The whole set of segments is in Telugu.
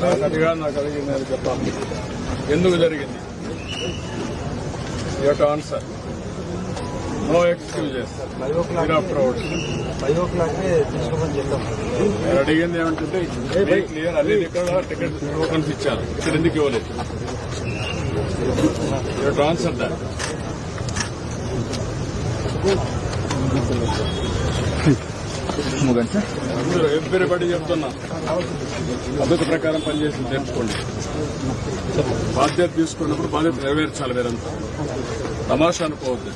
నాకు అడిగింది అని చెప్పాలి. ఎందుకు జరిగింది? You have to answer. No excuses. నేను అడిగింది ఏమంటే క్లియర్ అన్ని ఇక్కడ టికెట్ టోకన్స్ ఇచ్చాను, ఇక్కడ ఎందుకు ఇవ్వలేదు? You have to answer that. Everybody చెప్తున్నా, పద్ధతి ప్రకారం పనిచేసి తెచ్చుకోండి. బాధ్యత తీసుకున్నప్పుడు బాధ్యత నెరవేర్చాలి. మీరంతా తమాషా అనుకోవద్దు.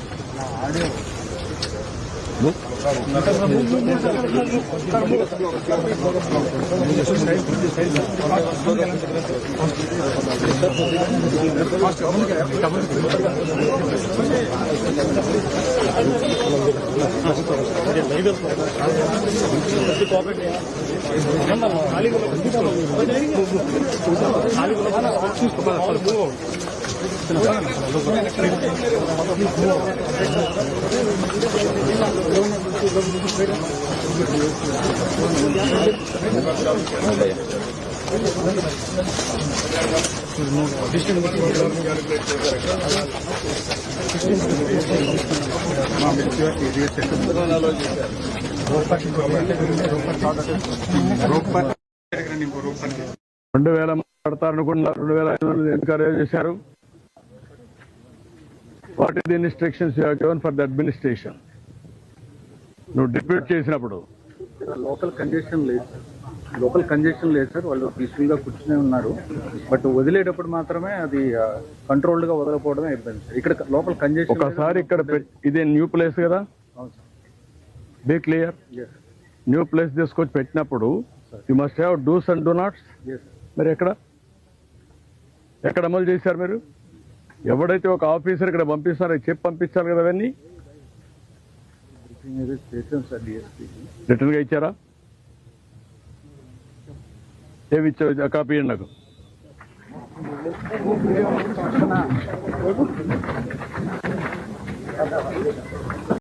రెండు వేల పడతారనుకున్నా, 2,500 ఎన్కరేజ్ చేశారు. What is the instructions you have given for the administration? నువ్వు డిప్యూట్ చేసినప్పుడు లోకల్ కంజెషన్ లేదు సార్. వాళ్ళు పీస్ఫుల్ గా కూర్చునే ఉన్నారు. బట్ వదిలేటప్పుడు మాత్రమే అది కంట్రోల్డ్ గా వదలకపోవడమే ఇబ్బంది సార్. ఇక్కడ లోకల్ కంజెషన్ ఒకసారి ఇక్కడ ఇదే న్యూ ప్లేస్ కదా, బీ క్లియర్. న్యూ ప్లేస్ తీసుకొచ్చి పెట్టినప్పుడు you must have dos and don'ts. మరి ఎక్కడ అమలు చేశారు మీరు? ఎవడైతే ఒక ఆఫీసర్ ఇక్కడ పంపిస్తారో చెప్పి పంపించాలి కదా. అవన్నీ రిటర్న్ గా ఇచ్చారా? ఏమి ఇచ్చారు? కాపీ ఇవ్వండి నాకు.